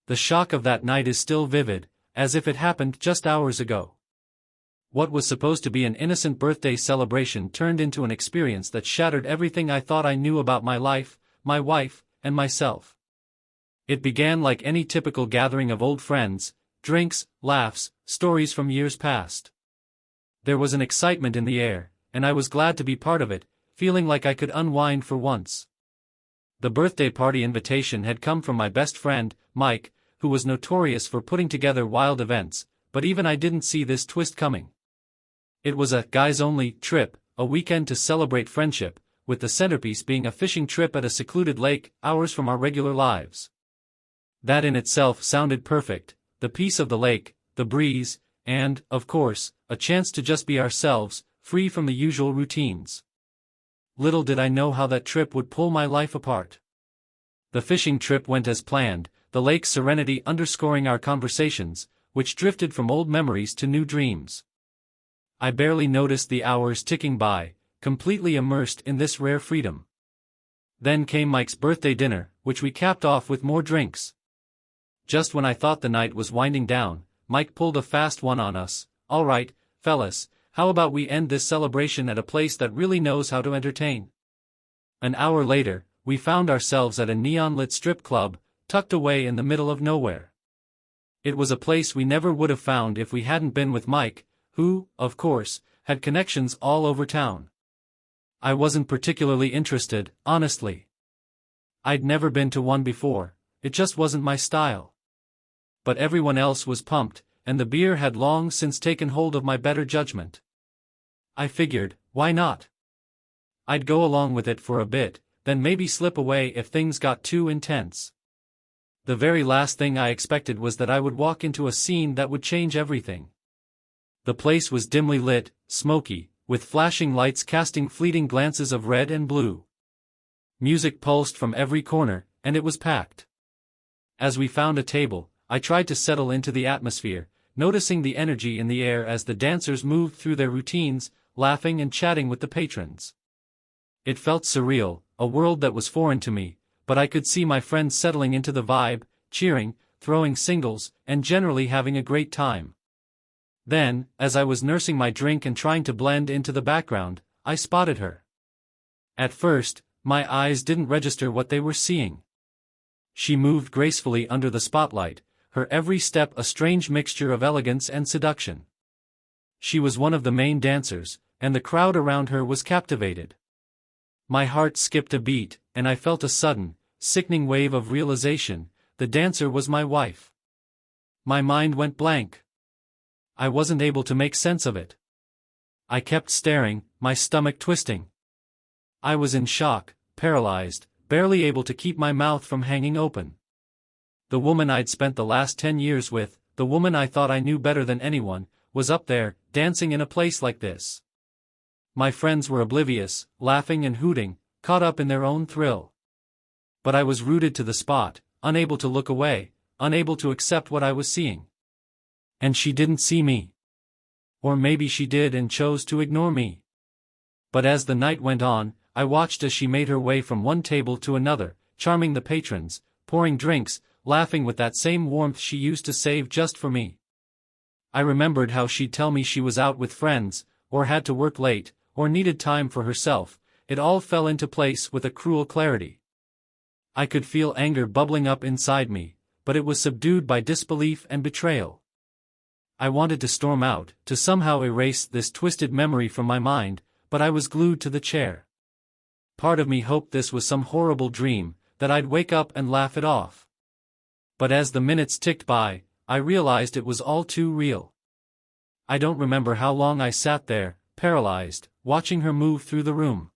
The shock of that night is still vivid, as if it happened just hours ago. What was supposed to be an innocent birthday celebration turned into an experience that shattered everything I thought I knew about my life, my wife, and myself. It began like any typical gathering of old friends, drinks, laughs, stories from years past. There was an excitement in the air, and I was glad to be part of it, feeling like I could unwind for once. The birthday party invitation had come from my best friend, Mike, who was notorious for putting together wild events, but even I didn't see this twist coming. It was a guys-only trip, a weekend to celebrate friendship, with the centerpiece being a fishing trip at a secluded lake, hours from our regular lives. That in itself sounded perfect, the peace of the lake, the breeze, and, of course, a chance to just be ourselves, free from the usual routines. Little did I know how that trip would pull my life apart. The fishing trip went as planned, the lake's serenity underscoring our conversations, which drifted from old memories to new dreams. I barely noticed the hours ticking by, completely immersed in this rare freedom. Then came Mike's birthday dinner, which we capped off with more drinks. Just when I thought the night was winding down, Mike pulled a fast one on us. "All right, fellas, how about we end this celebration at a place that really knows how to entertain?" An hour later, we found ourselves at a neon-lit strip club, tucked away in the middle of nowhere. It was a place we never would have found if we hadn't been with Mike, who, of course, had connections all over town. I wasn't particularly interested, honestly. I'd never been to one before, it just wasn't my style. But everyone else was pumped, and the beer had long since taken hold of my better judgment. I figured, why not? I'd go along with it for a bit, then maybe slip away if things got too intense. The very last thing I expected was that I would walk into a scene that would change everything. The place was dimly lit, smoky, with flashing lights casting fleeting glances of red and blue. Music pulsed from every corner, and it was packed. As we found a table, I tried to settle into the atmosphere, noticing the energy in the air as the dancers moved through their routines, laughing and chatting with the patrons. It felt surreal, a world that was foreign to me, but I could see my friends settling into the vibe, cheering, throwing singles, and generally having a great time. Then, as I was nursing my drink and trying to blend into the background, I spotted her. At first, my eyes didn't register what they were seeing. She moved gracefully under the spotlight, her every step a strange mixture of elegance and seduction. She was one of the main dancers, and the crowd around her was captivated. My heart skipped a beat, and I felt a sudden, sickening wave of realization: the dancer was my wife. My mind went blank. I wasn't able to make sense of it. I kept staring, my stomach twisting. I was in shock, paralyzed, barely able to keep my mouth from hanging open. The woman I'd spent the last 10 years with, the woman I thought I knew better than anyone, was up there, dancing in a place like this. My friends were oblivious, laughing and hooting, caught up in their own thrill. But I was rooted to the spot, unable to look away, unable to accept what I was seeing. And she didn't see me. Or maybe she did and chose to ignore me. But as the night went on, I watched as she made her way from one table to another, charming the patrons, pouring drinks, laughing with that same warmth she used to save just for me. I remembered how she'd tell me she was out with friends, or had to work late, or needed time for herself. It all fell into place with a cruel clarity. I could feel anger bubbling up inside me, but it was subdued by disbelief and betrayal. I wanted to storm out, to somehow erase this twisted memory from my mind, but I was glued to the chair. Part of me hoped this was some horrible dream, that I'd wake up and laugh it off. But as the minutes ticked by, I realized it was all too real. I don't remember how long I sat there, paralyzed, watching her move through the room.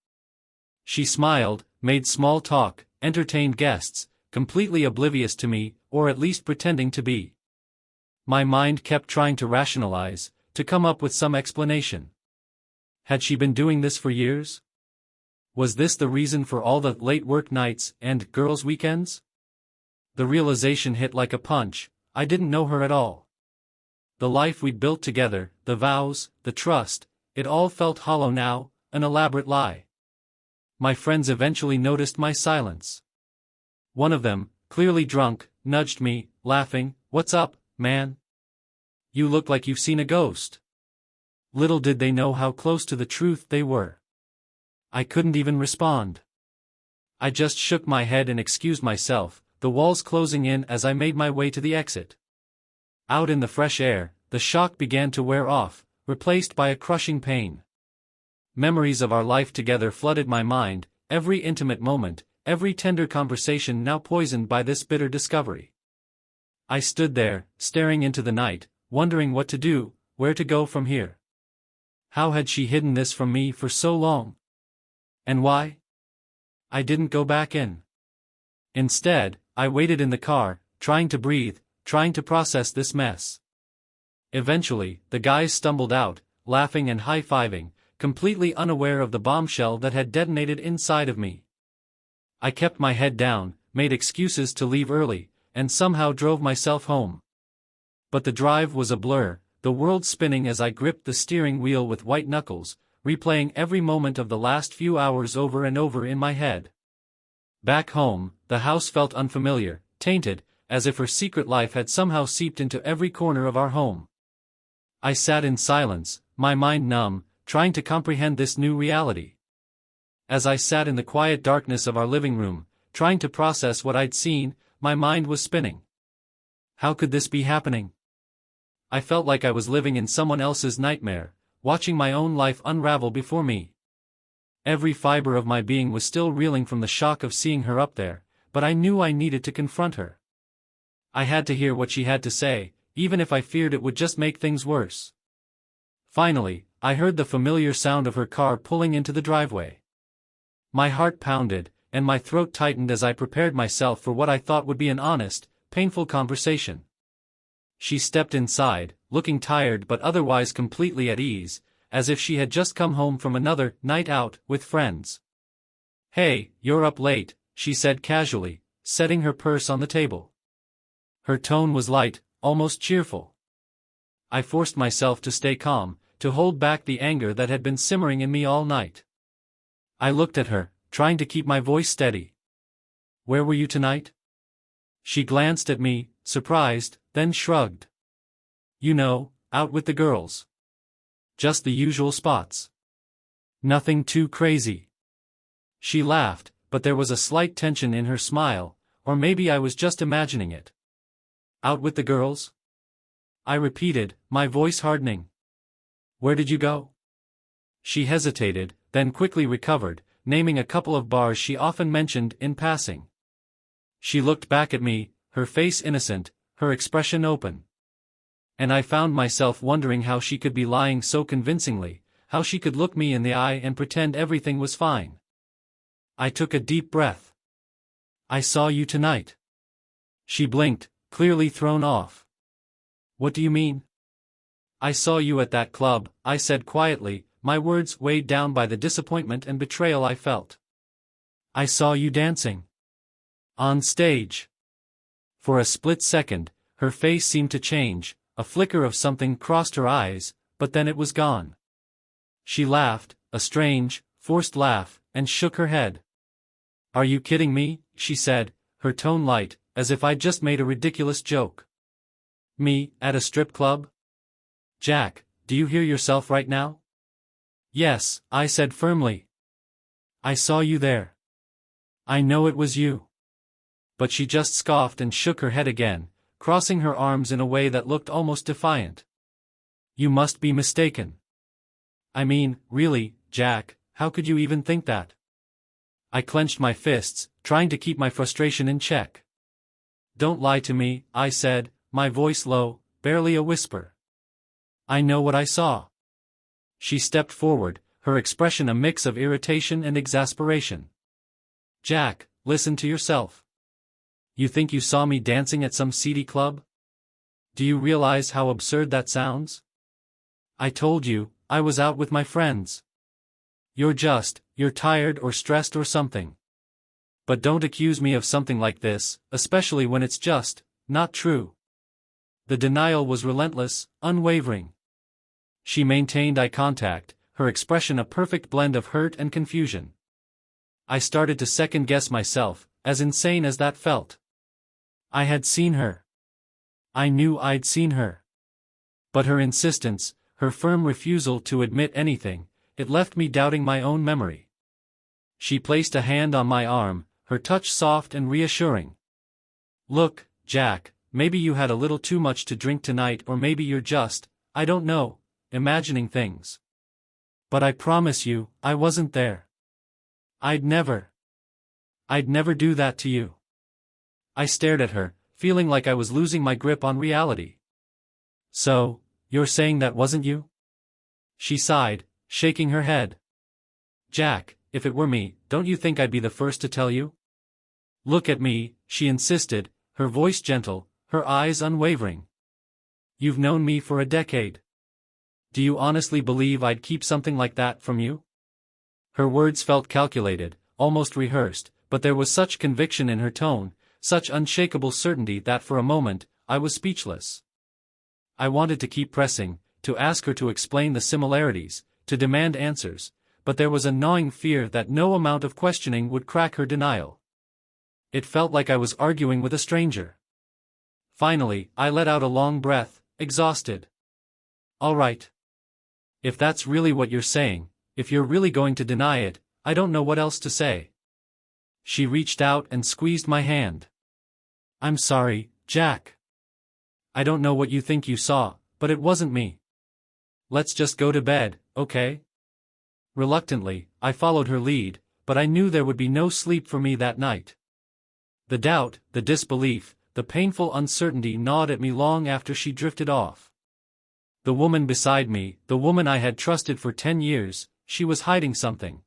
She smiled, made small talk, entertained guests, completely oblivious to me, or at least pretending to be. My mind kept trying to rationalize, to come up with some explanation. Had she been doing this for years? Was this the reason for all the late work nights and girls' weekends? The realization hit like a punch: I didn't know her at all. The life we'd built together, the vows, the trust, it all felt hollow now, an elaborate lie. My friends eventually noticed my silence. One of them, clearly drunk, nudged me, laughing, "What's up, man? You look like you've seen a ghost." Little did they know how close to the truth they were. I couldn't even respond. I just shook my head and excused myself, the walls closing in as I made my way to the exit. Out in the fresh air, the shock began to wear off, replaced by a crushing pain. Memories of our life together flooded my mind, every intimate moment, every tender conversation now poisoned by this bitter discovery. I stood there, staring into the night, wondering what to do, where to go from here. How had she hidden this from me for so long? And why? I didn't go back in. Instead, I waited in the car, trying to breathe, trying to process this mess. Eventually, the guys stumbled out, laughing and high-fiving, completely unaware of the bombshell that had detonated inside of me. I kept my head down, made excuses to leave early, and somehow drove myself home. But the drive was a blur, the world spinning as I gripped the steering wheel with white knuckles, replaying every moment of the last few hours over and over in my head. Back home, the house felt unfamiliar, tainted, as if her secret life had somehow seeped into every corner of our home. I sat in silence, my mind numb, trying to comprehend this new reality. As I sat in the quiet darkness of our living room, trying to process what I'd seen, my mind was spinning. How could this be happening? I felt like I was living in someone else's nightmare, watching my own life unravel before me. Every fiber of my being was still reeling from the shock of seeing her up there, but I knew I needed to confront her. I had to hear what she had to say, even if I feared it would just make things worse. Finally, I heard the familiar sound of her car pulling into the driveway. My heart pounded, and my throat tightened as I prepared myself for what I thought would be an honest, painful conversation. She stepped inside, looking tired but otherwise completely at ease, as if she had just come home from another night out with friends. "Hey, you're up late," she said casually, setting her purse on the table. Her tone was light, almost cheerful. I forced myself to stay calm, to hold back the anger that had been simmering in me all night. I looked at her, trying to keep my voice steady. "Where were you tonight?" She glanced at me, surprised, then shrugged. "You know, out with the girls. Just the usual spots. Nothing too crazy." She laughed, but there was a slight tension in her smile, or maybe I was just imagining it. "Out with the girls?" I repeated, my voice hardening. "Where did you go?" She hesitated, then quickly recovered, naming a couple of bars she often mentioned in passing. She looked back at me, her face innocent, her expression open. And I found myself wondering how she could be lying so convincingly, how she could look me in the eye and pretend everything was fine. I took a deep breath. "I saw you tonight." She blinked, clearly thrown off. "What do you mean?" "I saw you at that club," I said quietly, my words weighed down by the disappointment and betrayal I felt. "I saw you dancing. On stage." For a split second, her face seemed to change, a flicker of something crossed her eyes, but then it was gone. She laughed, a strange, forced laugh, and shook her head. "Are you kidding me?" she said, her tone light, as if I'd just made a ridiculous joke. "Me, at a strip club? Jack, do you hear yourself right now?" "Yes," I said firmly. "I saw you there. I know it was you." But she just scoffed and shook her head again, crossing her arms in a way that looked almost defiant. "You must be mistaken. I mean, really, Jack, how could you even think that?" I clenched my fists, trying to keep my frustration in check. "Don't lie to me," I said, my voice low, barely a whisper. "I know what I saw." She stepped forward, her expression a mix of irritation and exasperation. "Jack, listen to yourself. You think you saw me dancing at some seedy club? Do you realize how absurd that sounds? I told you, I was out with my friends. You're tired or stressed or something. But don't accuse me of something like this, especially when it's just not true." The denial was relentless, unwavering. She maintained eye contact, her expression a perfect blend of hurt and confusion. I started to second-guess myself, as insane as that felt. I had seen her. I knew I'd seen her. But her insistence, her firm refusal to admit anything, it left me doubting my own memory. She placed a hand on my arm, her touch soft and reassuring. Look, Jack, maybe you had a little too much to drink tonight, or maybe you're just, I don't know, imagining things. But I promise you, I wasn't there. I'd never do that to you. I stared at her, feeling like I was losing my grip on reality. So, you're saying that wasn't you? She sighed, shaking her head. Jack, if it were me, don't you think I'd be the first to tell you? Look at me, she insisted, her voice gentle, her eyes unwavering. You've known me for a decade. Do you honestly believe I'd keep something like that from you? Her words felt calculated, almost rehearsed, but there was such conviction in her tone, such unshakable certainty that for a moment, I was speechless. I wanted to keep pressing, to ask her to explain the similarities, to demand answers, but there was a gnawing fear that no amount of questioning would crack her denial. It felt like I was arguing with a stranger. Finally, I let out a long breath, exhausted. All right. If that's really what you're saying, if you're really going to deny it, I don't know what else to say. She reached out and squeezed my hand. I'm sorry, Jack. I don't know what you think you saw, but it wasn't me. Let's just go to bed, okay? Reluctantly, I followed her lead, but I knew there would be no sleep for me that night. The doubt, the disbelief, the painful uncertainty gnawed at me long after she drifted off. The woman beside me, the woman I had trusted for 10 years, she was hiding something.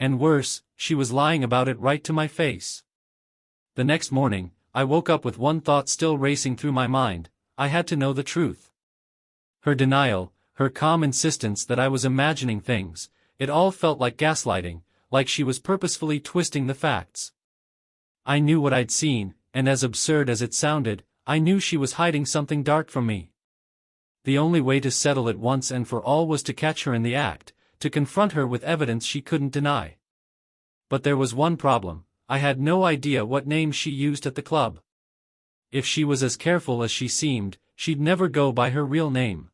And worse, she was lying about it right to my face. The next morning, I woke up with one thought still racing through my mind: I had to know the truth. Her denial, her calm insistence that I was imagining things, it all felt like gaslighting, like she was purposefully twisting the facts. I knew what I'd seen, and as absurd as it sounded, I knew she was hiding something dark from me. The only way to settle it once and for all was to catch her in the act, to confront her with evidence she couldn't deny. But there was one problem: I had no idea what name she used at the club. If she was as careful as she seemed, she'd never go by her real name.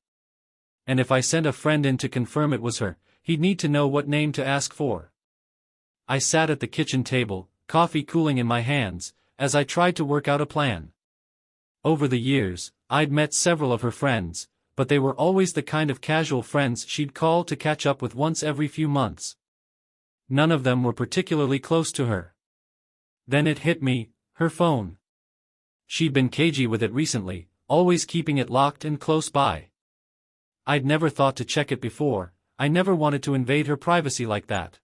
And if I sent a friend in to confirm it was her, he'd need to know what name to ask for. I sat at the kitchen table, coffee cooling in my hands, as I tried to work out a plan. Over the years, I'd met several of her friends, but they were always the kind of casual friends she'd call to catch up with once every few months. None of them were particularly close to her. Then it hit me: her phone. She'd been cagey with it recently, always keeping it locked and close by. I'd never thought to check it before, I never wanted to invade her privacy like that.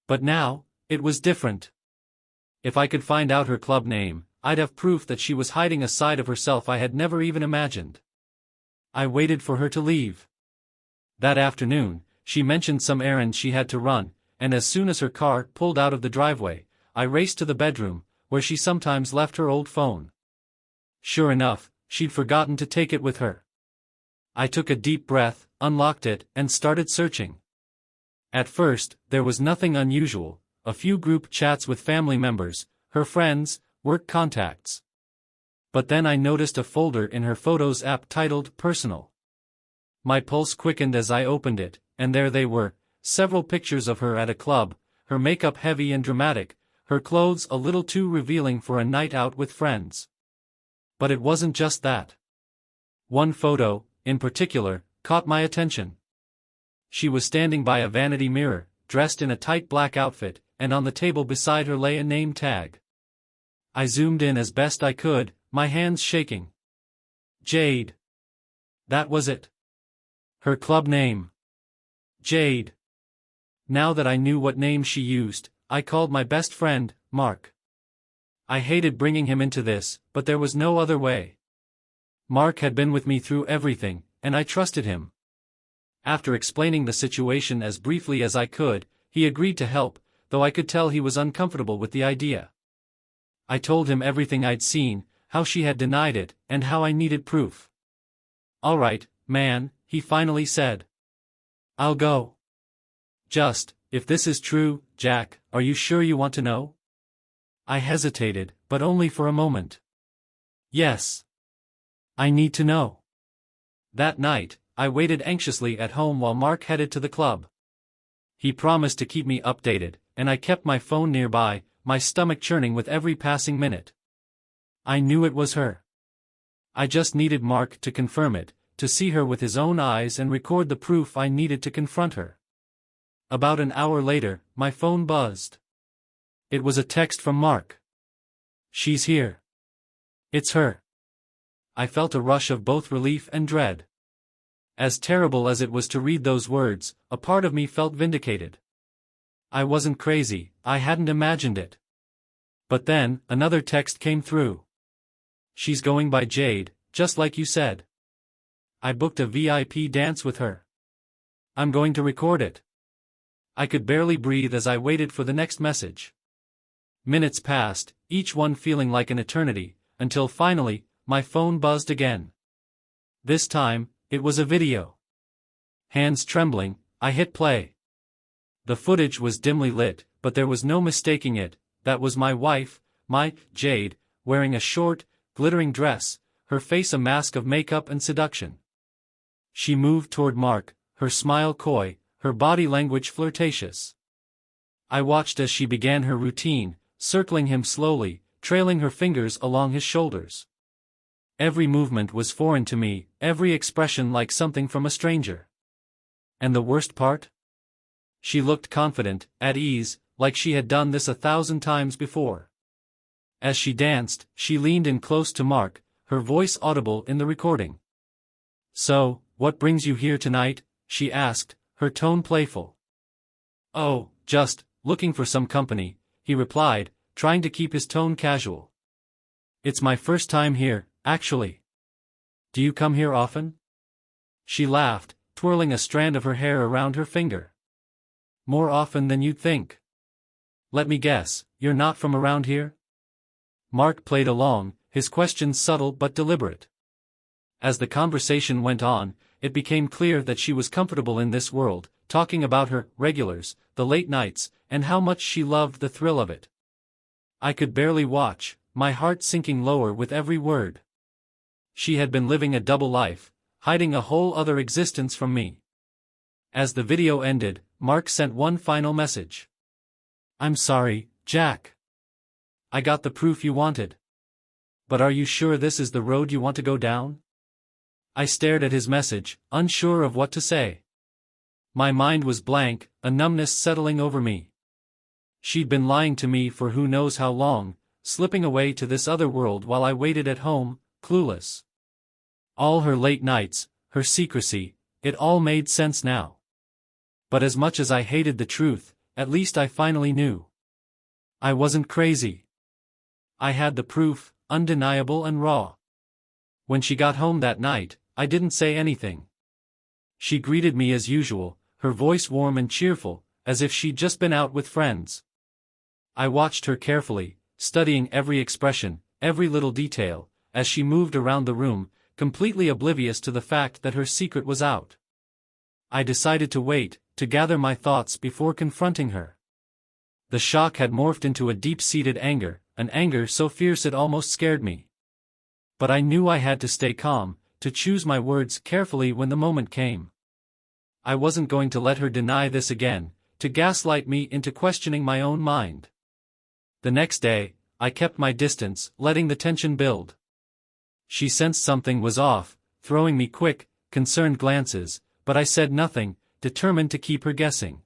But now, it was different. If I could find out her club name, I'd have proof that she was hiding a side of herself I had never even imagined. I waited for her to leave. That afternoon, she mentioned some errand she had to run, and as soon as her car pulled out of the driveway, I raced to the bedroom, where she sometimes left her old phone. Sure enough, she'd forgotten to take it with her. I took a deep breath, unlocked it, and started searching. At first, there was nothing unusual: a few group chats with family members, her friends, work contacts. But then I noticed a folder in her Photos app titled Personal. My pulse quickened as I opened it, and there they were, several pictures of her at a club, her makeup heavy and dramatic, her clothes a little too revealing for a night out with friends. But it wasn't just that. One photo, in particular, caught my attention. She was standing by a vanity mirror, dressed in a tight black outfit, and on the table beside her lay a name tag. I zoomed in as best I could, my hands shaking. Jade. That was it. Her club name. Jade. Now that I knew what name she used, I called my best friend, Mark. I hated bringing him into this, but there was no other way. Mark had been with me through everything, and I trusted him. After explaining the situation as briefly as I could, he agreed to help, though I could tell he was uncomfortable with the idea. I told him everything I'd seen, how she had denied it, and how I needed proof. All right, man, he finally said. I'll go. Just, if this is true, Jack, are you sure you want to know? I hesitated, but only for a moment. Yes. I need to know. That night, I waited anxiously at home while Mark headed to the club. He promised to keep me updated, and I kept my phone nearby, my stomach churning with every passing minute. I knew it was her. I just needed Mark to confirm it, to see her with his own eyes and record the proof I needed to confront her. About an hour later, my phone buzzed. It was a text from Mark. "She's here." It's her. I felt a rush of both relief and dread. As terrible as it was to read those words, a part of me felt vindicated. I wasn't crazy, I hadn't imagined it. But then, another text came through. "She's going by Jade, just like you said. I booked a VIP dance with her. I'm going to record it." I could barely breathe as I waited for the next message. Minutes passed, each one feeling like an eternity, until finally, my phone buzzed again. This time, it was a video. Hands trembling, I hit play. The footage was dimly lit, but there was no mistaking it. That was my wife, my Jade, wearing a short, glittering dress, her face a mask of makeup and seduction. She moved toward Mark, her smile coy, her body language flirtatious. I watched as she began her routine, circling him slowly, trailing her fingers along his shoulders. Every movement was foreign to me, every expression like something from a stranger. And the worst part? She looked confident, at ease, like she had done this 1,000 times before. As she danced, she leaned in close to Mark, her voice audible in the recording. "So, what brings you here tonight?" she asked, her tone playful. "Oh, just looking for some company," he replied, trying to keep his tone casual. "It's my first time here, actually. Do you come here often?" She laughed, twirling a strand of her hair around her finger. "More often than you'd think. Let me guess, you're not from around here?" Mark played along, his questions subtle but deliberate. As the conversation went on, it became clear that she was comfortable in this world, talking about her regulars, the late nights, and how much she loved the thrill of it. I could barely watch, my heart sinking lower with every word. She had been living a double life, hiding a whole other existence from me. As the video ended, Mark sent one final message. "I'm sorry, Jack. I got the proof you wanted. But are you sure this is the road you want to go down?" I stared at his message, unsure of what to say. My mind was blank, a numbness settling over me. She'd been lying to me for who knows how long, slipping away to this other world while I waited at home, clueless. All her late nights, her secrecy, it all made sense now. But as much as I hated the truth, at least I finally knew. I wasn't crazy. I had the proof, undeniable and raw. When she got home that night, I didn't say anything. She greeted me as usual, her voice warm and cheerful, as if she'd just been out with friends. I watched her carefully, studying every expression, every little detail, as she moved around the room, completely oblivious to the fact that her secret was out. I decided to wait, to gather my thoughts before confronting her. The shock had morphed into a deep-seated anger, an anger so fierce it almost scared me. But I knew I had to stay calm, to choose my words carefully when the moment came. I wasn't going to let her deny this again, to gaslight me into questioning my own mind. The next day, I kept my distance, letting the tension build. She sensed something was off, throwing me quick, concerned glances, but I said nothing, determined to keep her guessing.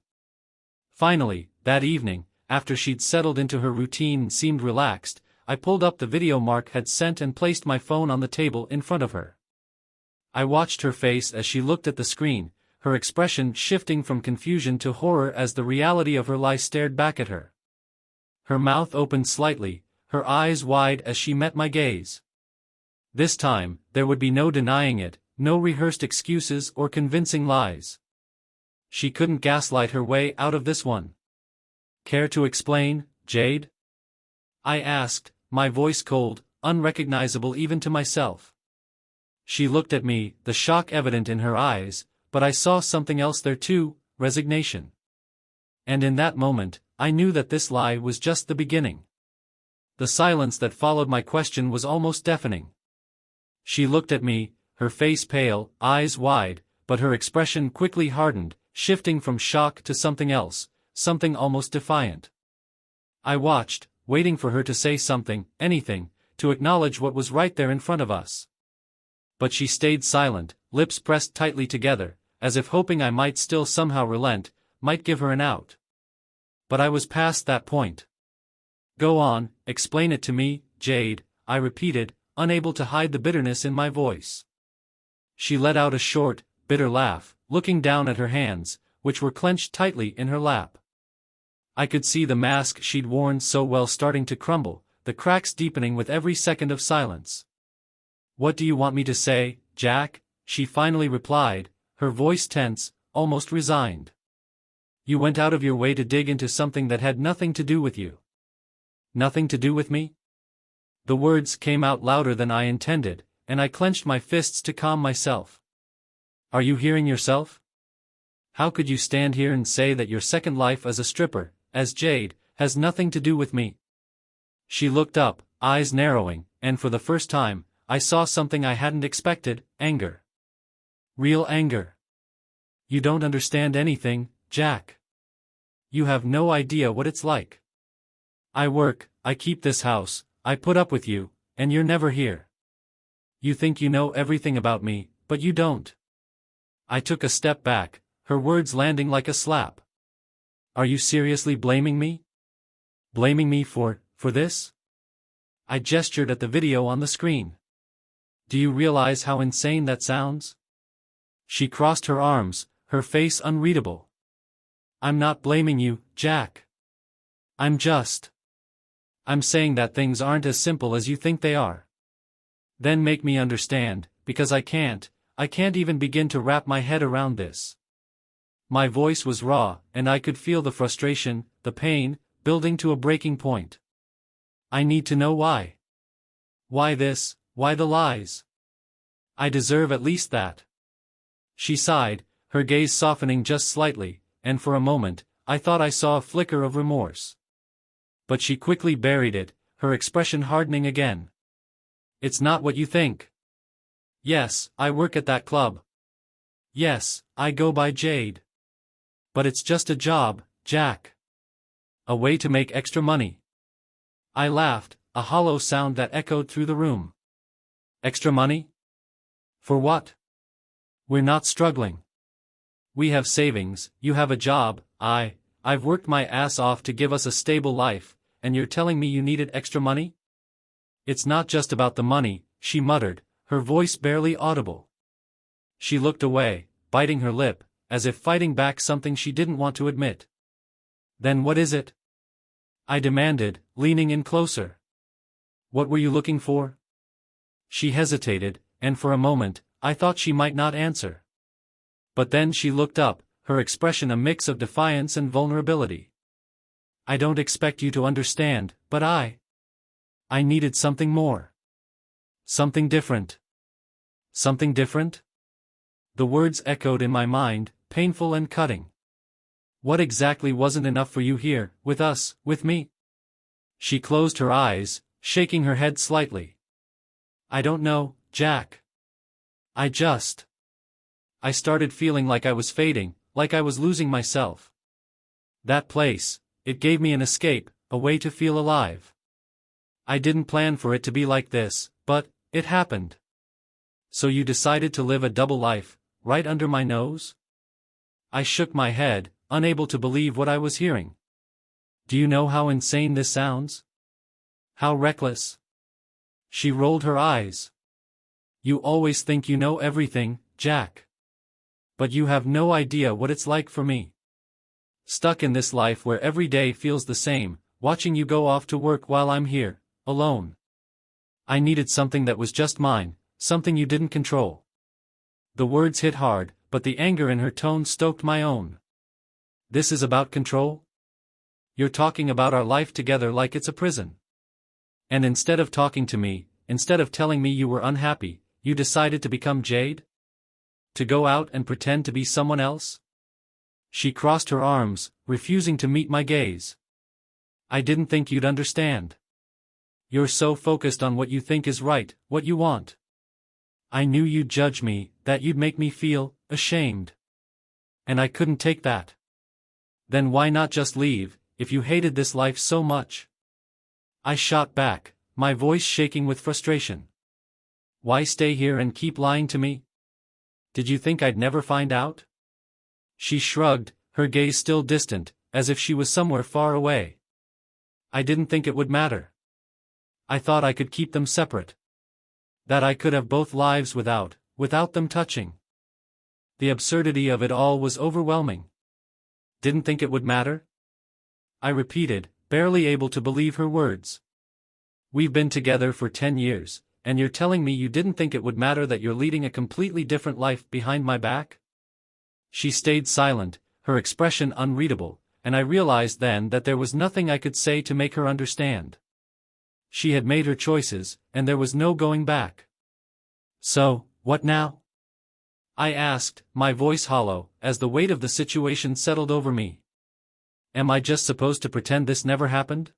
Finally, that evening, after she'd settled into her routine and seemed relaxed, I pulled up the video Mark had sent and placed my phone on the table in front of her. I watched her face as she looked at the screen, her expression shifting from confusion to horror as the reality of her lie stared back at her. Her mouth opened slightly, her eyes wide as she met my gaze. This time, there would be no denying it, no rehearsed excuses or convincing lies. She couldn't gaslight her way out of this one. "Care to explain, Jade?" I asked, my voice cold, unrecognizable even to myself. She looked at me, the shock evident in her eyes, but I saw something else there too, resignation. And in that moment, I knew that this lie was just the beginning. The silence that followed my question was almost deafening. She looked at me, her face pale, eyes wide, but her expression quickly hardened, shifting from shock to something else, something almost defiant. I watched, waiting for her to say something, anything, to acknowledge what was right there in front of us. But she stayed silent, lips pressed tightly together, as if hoping I might still somehow relent, might give her an out. But I was past that point. "Go on, explain it to me, Jade," I repeated, unable to hide the bitterness in my voice. She let out a short, bitter laugh, looking down at her hands, which were clenched tightly in her lap. I could see the mask she'd worn so well starting to crumble, the cracks deepening with every second of silence. "What do you want me to say, Jack?" she finally replied, her voice tense, almost resigned. "You went out of your way to dig into something that had nothing to do with you." "Nothing to do with me?" The words came out louder than I intended, and I clenched my fists to calm myself. "Are you hearing yourself? How could you stand here and say that your second life as a stripper, as Jade, has nothing to do with me?" She looked up, eyes narrowing, and for the first time, I saw something I hadn't expected: anger. Real anger. "You don't understand anything, Jack. You have no idea what it's like. I work, I keep this house, I put up with you, and you're never here. You think you know everything about me, but you don't." I took a step back, her words landing like a slap. "Are you seriously blaming me? Blaming me for this?" I gestured at the video on the screen. "Do you realize how insane that sounds?" She crossed her arms, her face unreadable. "I'm not blaming you, Jack. I'm saying that things aren't as simple as you think they are. Then make me understand, because I can't even begin to wrap my head around this." My voice was raw, and I could feel the frustration, the pain, building to a breaking point. "I need to know why. Why this, why the lies? I deserve at least that." She sighed, her gaze softening just slightly, and for a moment, I thought I saw a flicker of remorse. But she quickly buried it, her expression hardening again. "It's not what you think. Yes, I work at that club. Yes, I go by Jade. But it's just a job, Jack. A way to make extra money." I laughed, a hollow sound that echoed through the room. "Extra money? For what? We're not struggling. We have savings, you have a job, I've worked my ass off to give us a stable life, and you're telling me you needed extra money?" "It's not just about the money," she muttered, her voice barely audible. She looked away, biting her lip, as if fighting back something she didn't want to admit. "Then what is it?" I demanded, leaning in closer. "What were you looking for?" She hesitated, and for a moment, I thought she might not answer. But then she looked up, her expression a mix of defiance and vulnerability. "I don't expect you to understand, but I needed something more. Something different." "Something different?" The words echoed in my mind, painful and cutting. "What exactly wasn't enough for you here, with us, with me?" She closed her eyes, shaking her head slightly. "I don't know, Jack. I started feeling like I was fading, like I was losing myself. That place, it gave me an escape, a way to feel alive. I didn't plan for it to be like this, but it happened." "So you decided to live a double life, right under my nose?" I shook my head, unable to believe what I was hearing. "Do you know how insane this sounds? How reckless?" She rolled her eyes. "You always think you know everything, Jack. But you have no idea what it's like for me. Stuck in this life where every day feels the same, watching you go off to work while I'm here, alone. I needed something that was just mine, something you didn't control." The words hit hard, but the anger in her tone stoked my own. "This is about control? You're talking about our life together like it's a prison. And instead of talking to me, instead of telling me you were unhappy, you decided to become Jade? To go out and pretend to be someone else?" She crossed her arms, refusing to meet my gaze. "I didn't think you'd understand. You're so focused on what you think is right, what you want. I knew you'd judge me, that you'd make me feel ashamed. And I couldn't take that. Then why not just leave, if you hated this life so much? I shot back, my voice shaking with frustration. Why stay here and keep lying to me? Did you think I'd never find out? She shrugged, her gaze still distant, as if she was somewhere far away. I didn't think it would matter. I thought I could keep them separate. That I could have both lives without them touching. The absurdity of it all was overwhelming. Didn't think it would matter? I repeated, barely able to believe her words. We've been together for 10 years, and you're telling me you didn't think it would matter that you're leading a completely different life behind my back? She stayed silent, her expression unreadable, and I realized then that there was nothing I could say to make her understand. She had made her choices, and there was no going back. So, what now? I asked, my voice hollow, as the weight of the situation settled over me. Am I just supposed to pretend this never happened?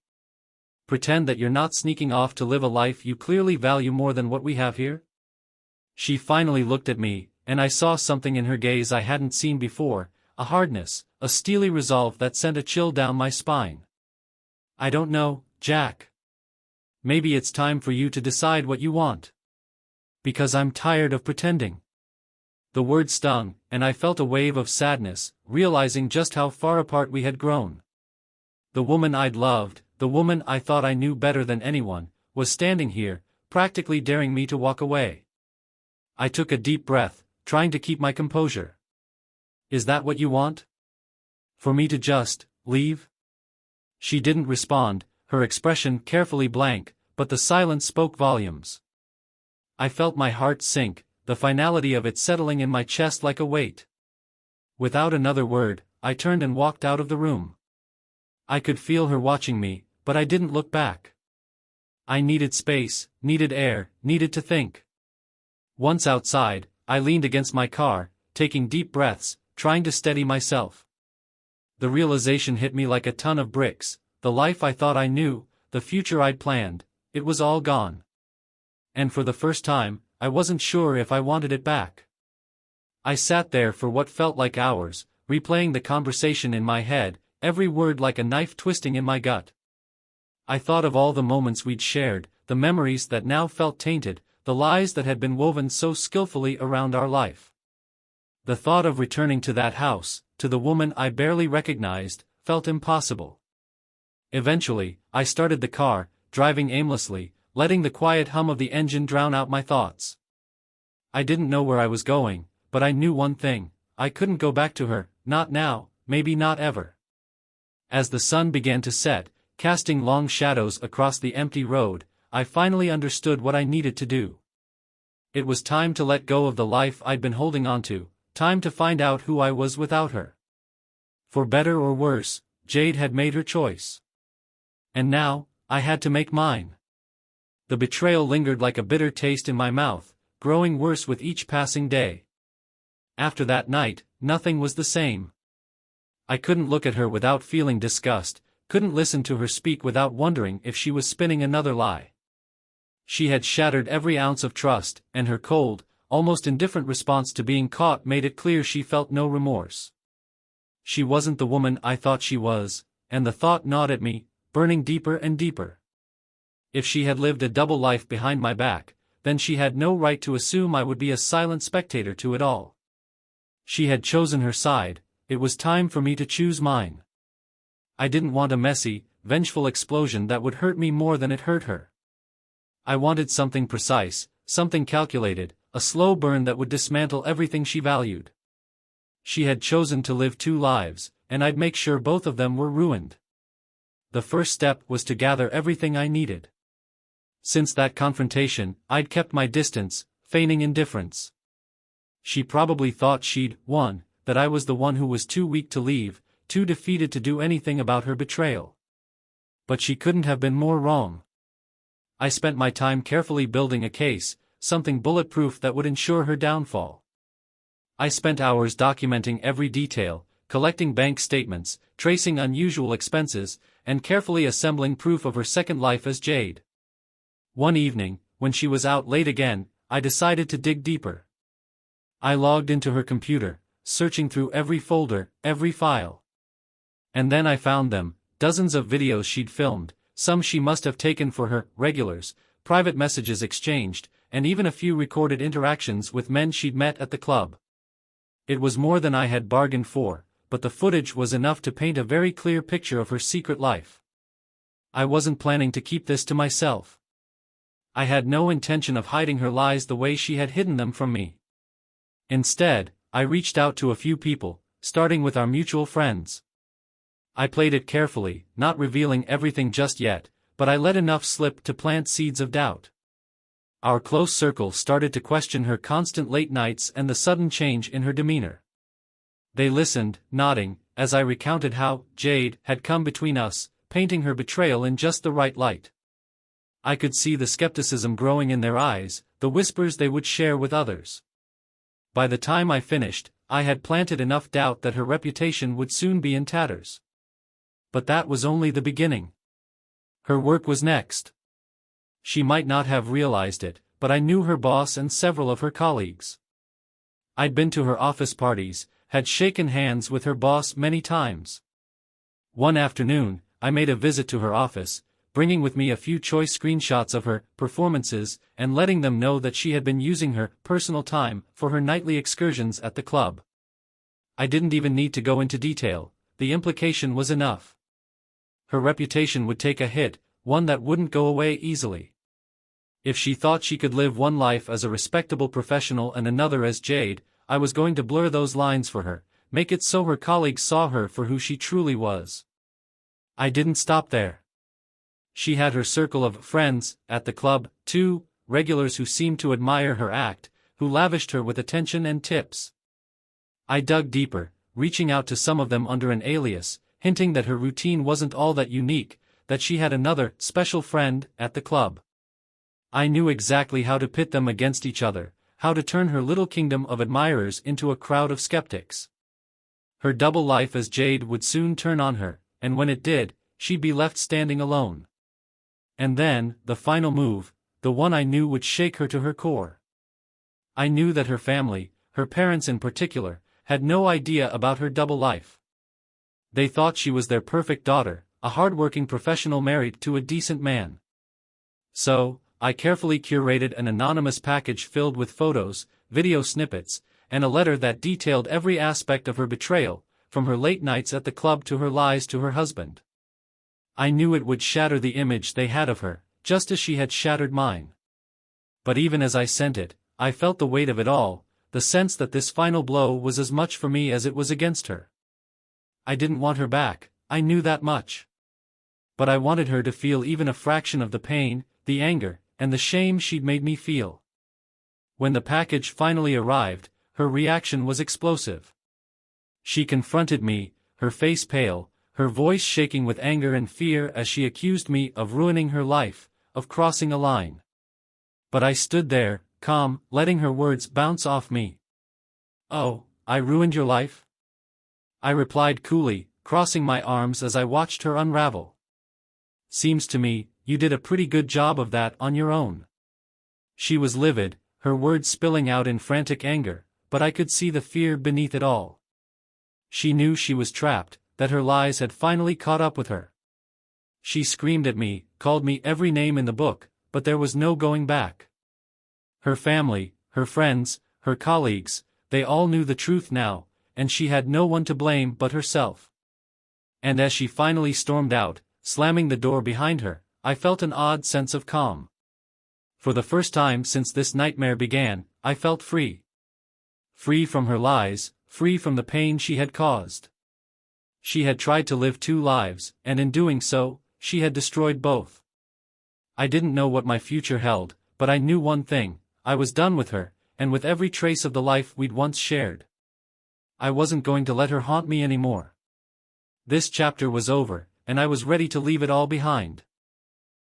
Pretend that you're not sneaking off to live a life you clearly value more than what we have here? She finally looked at me, and I saw something in her gaze I hadn't seen before, a hardness, a steely resolve that sent a chill down my spine. I don't know, Jack. Maybe it's time for you to decide what you want. Because I'm tired of pretending. The word stung, and I felt a wave of sadness, realizing just how far apart we had grown. The woman I'd loved, the woman I thought I knew better than anyone, was standing here, practically daring me to walk away. I took a deep breath, trying to keep my composure. Is that what you want? For me to just leave? She didn't respond, her expression carefully blank, but the silence spoke volumes. I felt my heart sink, the finality of it settling in my chest like a weight. Without another word, I turned and walked out of the room. I could feel her watching me, but I didn't look back. I needed space, needed air, needed to think. Once outside, I leaned against my car, taking deep breaths, trying to steady myself. The realization hit me like a ton of bricks. The life I thought I knew, the future I'd planned, it was all gone. And for the first time, I wasn't sure if I wanted it back. I sat there for what felt like hours, replaying the conversation in my head, every word like a knife twisting in my gut. I thought of all the moments we'd shared, the memories that now felt tainted, the lies that had been woven so skillfully around our life. The thought of returning to that house, to the woman I barely recognized, felt impossible. Eventually, I started the car, driving aimlessly, letting the quiet hum of the engine drown out my thoughts. I didn't know where I was going, but I knew one thing: I couldn't go back to her, not now, maybe not ever. As the sun began to set, casting long shadows across the empty road, I finally understood what I needed to do. It was time to let go of the life I'd been holding onto, time to find out who I was without her. For better or worse, Jade had made her choice. And now, I had to make mine. The betrayal lingered like a bitter taste in my mouth, growing worse with each passing day. After that night, nothing was the same. I couldn't look at her without feeling disgust, couldn't listen to her speak without wondering if she was spinning another lie. She had shattered every ounce of trust, and her cold, almost indifferent response to being caught made it clear she felt no remorse. She wasn't the woman I thought she was, and the thought gnawed at me, burning deeper and deeper. If she had lived a double life behind my back, then she had no right to assume I would be a silent spectator to it all. She had chosen her side, it was time for me to choose mine. I didn't want a messy, vengeful explosion that would hurt me more than it hurt her. I wanted something precise, something calculated, a slow burn that would dismantle everything she valued. She had chosen to live two lives, and I'd make sure both of them were ruined. The first step was to gather everything I needed. Since that confrontation, I'd kept my distance, feigning indifference. She probably thought she'd won, that I was the one who was too weak to leave, too defeated to do anything about her betrayal. But she couldn't have been more wrong. I spent my time carefully building a case, something bulletproof that would ensure her downfall. I spent hours documenting every detail, collecting bank statements, tracing unusual expenses, and carefully assembling proof of her second life as Jade. One evening, when she was out late again, I decided to dig deeper. I logged into her computer, searching through every folder, every file. And then I found them, dozens of videos she'd filmed, some she must have taken for her regulars, private messages exchanged, and even a few recorded interactions with men she'd met at the club. It was more than I had bargained for, but the footage was enough to paint a very clear picture of her secret life. I wasn't planning to keep this to myself. I had no intention of hiding her lies the way she had hidden them from me. Instead, I reached out to a few people, starting with our mutual friends. I played it carefully, not revealing everything just yet, but I let enough slip to plant seeds of doubt. Our close circle started to question her constant late nights and the sudden change in her demeanor. They listened, nodding, as I recounted how Jade had come between us, painting her betrayal in just the right light. I could see the skepticism growing in their eyes, the whispers they would share with others. By the time I finished, I had planted enough doubt that her reputation would soon be in tatters. But that was only the beginning. Her work was next. She might not have realized it, but I knew her boss and several of her colleagues. I'd been to her office parties, had shaken hands with her boss many times. One afternoon, I made a visit to her office, bringing with me a few choice screenshots of her performances and letting them know that she had been using her personal time for her nightly excursions at the club. I didn't even need to go into detail, the implication was enough. Her reputation would take a hit, one that wouldn't go away easily. If she thought she could live one life as a respectable professional and another as Jade, I was going to blur those lines for her, make it so her colleagues saw her for who she truly was. I didn't stop there. She had her circle of friends at the club, too, regulars who seemed to admire her act, who lavished her with attention and tips. I dug deeper, reaching out to some of them under an alias, hinting that her routine wasn't all that unique, that she had another special friend at the club. I knew exactly how to pit them against each other, how to turn her little kingdom of admirers into a crowd of skeptics. Her double life as Jade would soon turn on her, and when it did, she'd be left standing alone. And then, the final move, the one I knew would shake her to her core. I knew that her family, her parents in particular, had no idea about her double life. They thought she was their perfect daughter, a hardworking professional married to a decent man. So, I carefully curated an anonymous package filled with photos, video snippets, and a letter that detailed every aspect of her betrayal, from her late nights at the club to her lies to her husband. I knew it would shatter the image they had of her, just as she had shattered mine. But even as I sent it, I felt the weight of it all, the sense that this final blow was as much for me as it was against her. I didn't want her back, I knew that much. But I wanted her to feel even a fraction of the pain, the anger, and the shame she'd made me feel. When the package finally arrived, her reaction was explosive. She confronted me, her face pale, her voice shaking with anger and fear as she accused me of ruining her life, of crossing a line. But I stood there, calm, letting her words bounce off me. "Oh, I ruined your life?" I replied coolly, crossing my arms as I watched her unravel. "Seems to me, you did a pretty good job of that on your own." She was livid, her words spilling out in frantic anger, but I could see the fear beneath it all. She knew she was trapped, that her lies had finally caught up with her. She screamed at me, called me every name in the book, but there was no going back. Her family, her friends, her colleagues, they all knew the truth now, and she had no one to blame but herself. And as she finally stormed out, slamming the door behind her, I felt an odd sense of calm. For the first time since this nightmare began, I felt free. Free from her lies, free from the pain she had caused. She had tried to live two lives, and in doing so, she had destroyed both. I didn't know what my future held, but I knew one thing: I was done with her, and with every trace of the life we'd once shared. I wasn't going to let her haunt me anymore. This chapter was over, and I was ready to leave it all behind.